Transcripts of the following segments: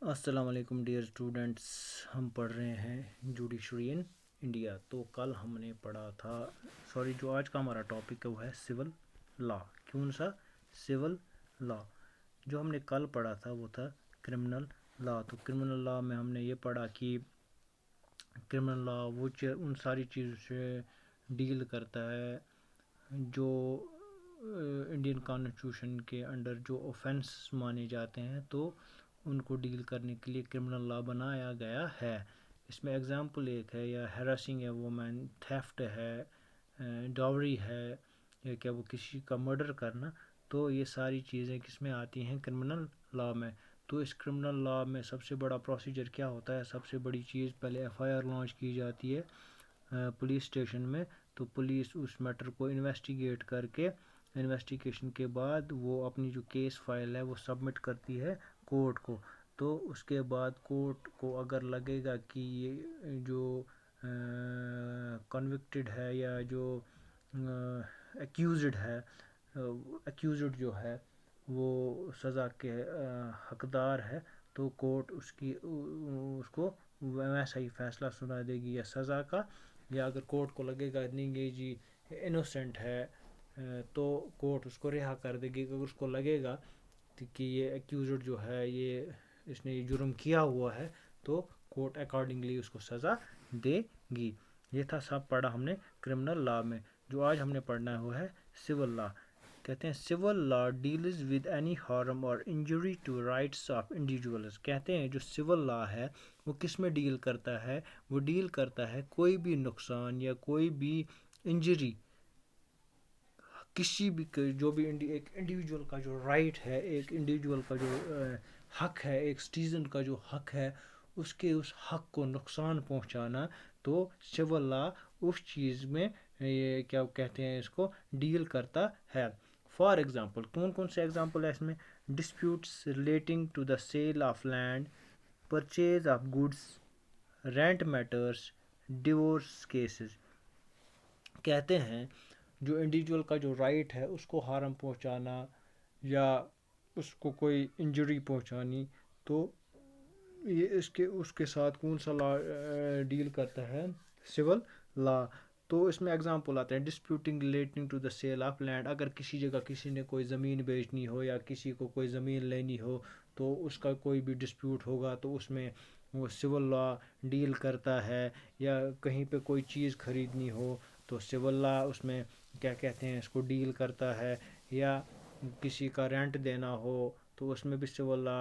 السلام علیکم dear students, ہم پڑھ رہے ہیں جوڈیشری ان انڈیا۔ تو کل ہم نے پڑھا تھا، جو آج کا ہمارا ٹاپک ہے وہ ہے سول لا۔ کون سا؟ Civil law. جو ہم نے کل پڑھا تھا وہ تھا کرمنل لا۔ تو کرمنل لا میں ہم نے یہ پڑھا کہ کرمنل لا وہ ان ساری چیزوں سے ڈیل کرتا ہے جو انڈین کانسٹیٹیوشن کے انڈر جو اوفینس مانے جاتے ہیں، تو ان کو ڈیل کرنے کے لیے کرمنل لا بنایا گیا ہے۔ اس میں اگزامپل ایک ہے یا ہیراسنگ ہے وومن، تھیفٹ ہے، ڈاوری ہے، یا کیا وہ کسی کا مرڈر کرنا، تو یہ ساری چیزیں کس میں آتی ہیں؟ کرمنل لا میں۔ تو اس کرمنل لا میں سب سے بڑا پروسیجر کیا ہوتا ہے؟ سب سے بڑی چیز پہلے ایف آئی آر لانچ کی جاتی ہے پولیس اسٹیشن میں۔ تو پولیس اس میٹر کو انویسٹیگیٹ کر کے، انویسٹیگیشن کے بعد وہ اپنی جو کیس فائل ہے وہ سبمٹ کرتی ہے کورٹ کو۔ تو اس کے بعد کورٹ کو اگر لگے گا کہ یہ جو کنوکٹڈ ہے یا جو ایکیوزڈ ہے، ایکیوزڈ جو ہے وہ سزا کے حقدار ہے، تو کورٹ اس کو ویسا ہی فیصلہ سنا دے گی یا سزا کا، یا اگر کورٹ کو لگے گا نہیں یہ جی انوسینٹ ہے تو کورٹ اس کو رہا کر دے گی۔ اگر اس کو لگے گا کہ یہ ایکیوزڈ جو ہے اس نے یہ جرم کیا ہوا ہے، تو کورٹ اکارڈنگلی اس کو سزا دے گی۔ یہ تھا سب پڑھا ہم نے کرمنل لا میں۔ جو آج ہم نے پڑھنا ہے وہ ہے سول لا۔ کہتے ہیں civil law deals with any harm اور injury to rights of individuals. کہتے ہیں جو سول لا ہے وہ کس میں ڈیل کرتا ہے؟ وہ ڈیل کرتا ہے کوئی بھی نقصان یا کوئی بھی انجری، کسی بھی جو بھی ایک انڈیویجول کا جو رائٹ ہے، ایک انڈیویجول کا جو حق ہے، ایک سٹیزن کا جو حق ہے، اس حق کو نقصان پہنچانا، تو سول لا اس چیز میں یہ کیا کہتے ہیں اس کو ڈیل کرتا ہے۔ فار ایگزامپل کون سے ایگزامپل ہے اس میں؟ Disputes relating to the sale of land, purchase of goods, rent matters, divorce cases. کہتے ہیں جو انڈیویجول کا جو رائٹ ہے اس کو ہارم پہنچانا یا اس کو کوئی انجری پہنچانی، تو یہ اس کے ساتھ کون سا لا ڈیل کرتا ہے؟ Civil law. تو اس میں ایگزامپل آتے ہیں disputing relating to the sale of land. اگر کسی جگہ کسی نے کوئی زمین بیچنی ہو یا کسی کو کوئی زمین لینی ہو، تو اس کا کوئی بھی ڈسپیوٹ ہوگا تو اس میں وہ سول لا ڈیل کرتا ہے۔ یا کہیں پہ کوئی چیز خریدنی ہو تو سول لا اس میں کیا کہتے ہیں اس کو ڈیل کرتا ہے۔ یا کسی کا رینٹ دینا ہو تو اس میں بھی سول لا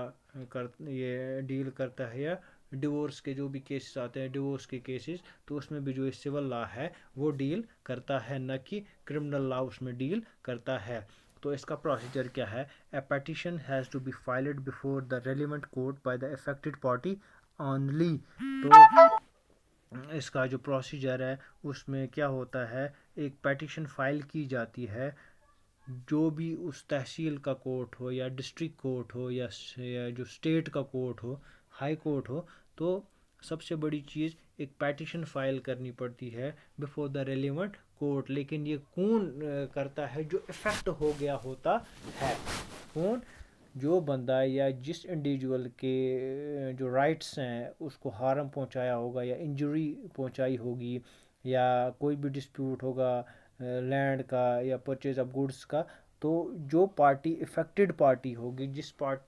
یہ ڈیل کرتا ہے۔ یا ڈیورس کے جو بھی کیسز آتے ہیں، ڈیورس کے کیسز، تو اس میں بھی جو سول لا ہے وہ ڈیل کرتا ہے، نہ کہ کرمنل لا اس میں ڈیل کرتا ہے۔ تو اس کا پروسیجر کیا ہے؟ اے petition has to be filed before the relevant court by the affected party only. تو اس کا جو پروسیجر ہے اس میں کیا ہوتا ہے؟ ایک پیٹیشن فائل کی جاتی ہے، جو بھی اس تحصیل کا کورٹ ہو یا ڈسٹرکٹ کورٹ ہو یا جو اسٹیٹ کا کورٹ ہو، ہائی کورٹ ہو، تو سب سے بڑی چیز ایک پیٹیشن فائل کرنی پڑتی ہے بیفور دا ریلیونٹ کورٹ۔ لیکن یہ کون کرتا ہے؟ جو افیکٹ ہو گیا ہوتا ہے۔ کون؟ جو بندہ یا جس انڈیویجول کے جو رائٹس ہیں اس کو ہارم پہنچایا ہوگا یا انجری پہنچائی ہوگی، یا کوئی بھی ڈسپیوٹ ہوگا لینڈ کا یا پرچیز آف گڈس کا، تو جو پارٹی افیکٹڈ پارٹی ہوگی،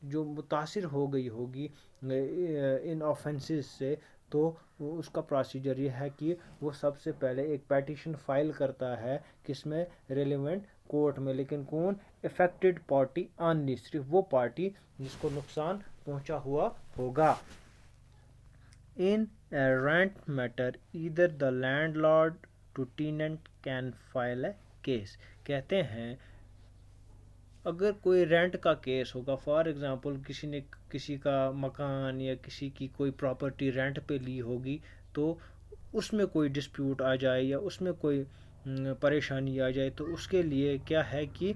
جو متاثر ہو گئی ہوگی ان آفینسز سے، تو اس کا پروسیجر یہ ہے کہ وہ سب سے پہلے ایک پیٹیشن فائل کرتا ہے، کس میں؟ ریلیونٹ کورٹ میں۔ لیکن کون؟ افیکٹڈ پارٹی آنلی، صرف وہ پارٹی جس کو نقصان پہنچا ہوا ہوگا۔ In a rent matter, either the landlord to tenant can file a case۔ کہتے ہیں اگر کوئی رینٹ کا کیس ہوگا، فار ایگزامپل کسی نے کسی کا مکان یا کسی کی کوئی پراپرٹی رینٹ پہ لی ہوگی، تو اس میں کوئی ڈسپیوٹ آ جائے یا اس میں کوئی پریشانی آ جائے، تو اس کے لیے کیا ہے کہ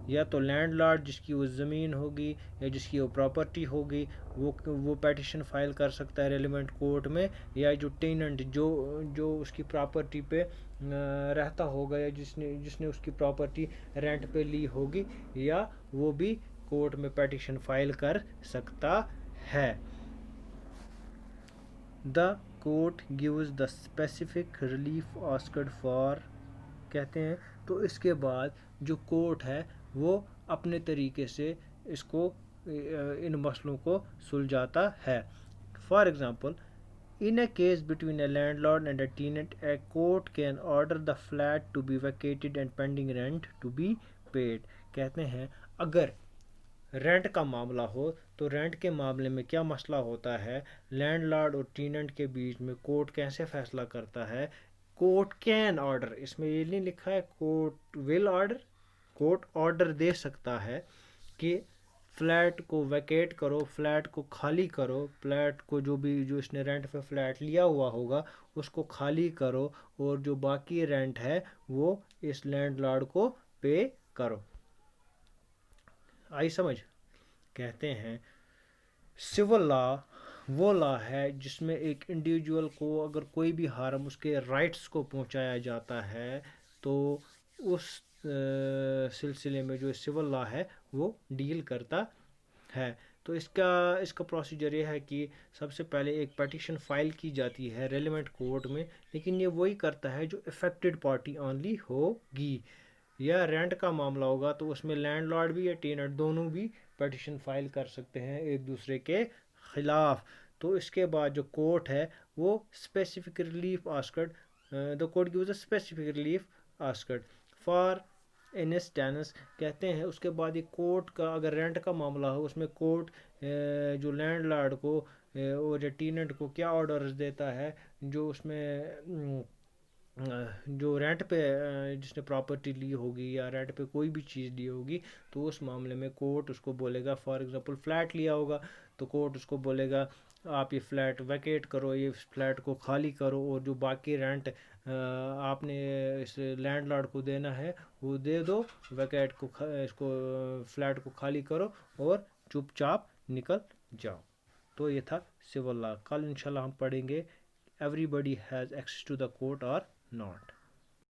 یا تو لینڈ لارڈ جس کی وہ زمین ہوگی یا جس کی وہ پراپرٹی ہوگی وہ پیٹیشن فائل کر سکتا ہے ریلیونٹ کورٹ میں، یا جو ٹیننٹ جو اس کی پراپرٹی پہ رہتا ہوگا یا جس نے اس کی پراپرٹی رینٹ پہ لی ہوگی، یا وہ بھی کورٹ میں پیٹیشن فائل کر سکتا ہے۔ دا کوٹ gives the specific relief asked for کہتے ہیں. تو اس کے بعد جو کورٹ ہے وہ اپنے طریقے سے اس کو ان مسئلوں کو سلجھاتا ہے. For example in a case between a landlord and a tenant, a court can order the flat to be vacated and pending rent to be paid. کہتے ہیں اگر رینٹ کا معاملہ ہو تو رینٹ کے معاملے میں کیا مسئلہ ہوتا ہے, لینڈ لارڈ اور ٹیننٹ کے بیچ میں کورٹ کیسے فیصلہ کرتا ہے. کورٹ کین آرڈر, اس میں یہ نہیں لکھا ہے court will order, court order دے سکتا ہے کہ فلیٹ کو ویکیٹ کرو, فلیٹ کو خالی کرو, فلیٹ کو جو اس نے رینٹ پہ فلیٹ لیا ہوا ہوگا اس کو خالی کرو, اور جو باقی رینٹ ہے وہ اس لینڈ لارڈ کو پے کرو. آئی سمجھ. کہتے ہیں سول لا وہ لا ہے جس میں ایک انڈیویجول کو اگر کوئی بھی ہارم اس کے رائٹس کو پہنچایا جاتا ہے تو اس سلسلے میں جو سول لا ہے وہ ڈیل کرتا ہے. تو اس کا پروسیجر یہ ہے کہ سب سے پہلے ایک پیٹیشن فائل کی جاتی ہے ریلیونٹ کورٹ میں, لیکن یہ وہی کرتا ہے جو افیکٹڈ پارٹی اونلی ہوگی. یا رینٹ کا معاملہ ہوگا تو اس میں لینڈ لارڈ بھی یا ٹیننٹ دونوں بھی پیٹیشن فائل کر سکتے ہیں ایک دوسرے کے خلاف. تو اس کے بعد جو کورٹ ہے وہ specific relief asked, the court gives a specific relief asked for instance. کہتے ہیں اس کے بعد یہ کورٹ کا اگر رینٹ کا معاملہ ہو اس میں کورٹ جو لینڈ لارڈ کو اور یا ٹیننٹ کو کیا آرڈرز دیتا ہے, جو اس میں جو رینٹ پہ جس نے پراپرٹی لی ہوگی یا رینٹ پہ کوئی بھی چیز لی ہوگی تو اس معاملے میں کورٹ اس کو بولے گا. فار ایگزامپل فلیٹ لیا ہوگا تو کورٹ اس کو بولے گا آپ یہ فلیٹ ویکیٹ کرو, یہ فلیٹ کو خالی کرو, اور جو باقی رینٹ آپ نے اس لینڈ لارڈ کو دینا ہے وہ دے دو, ویکیٹ کو اس کو فلیٹ کو خالی کرو اور چپ چاپ نکل جاؤ. تو یہ تھا سول لا. کل انشاءاللہ ہم پڑھیں گے everybody has access to the court or not.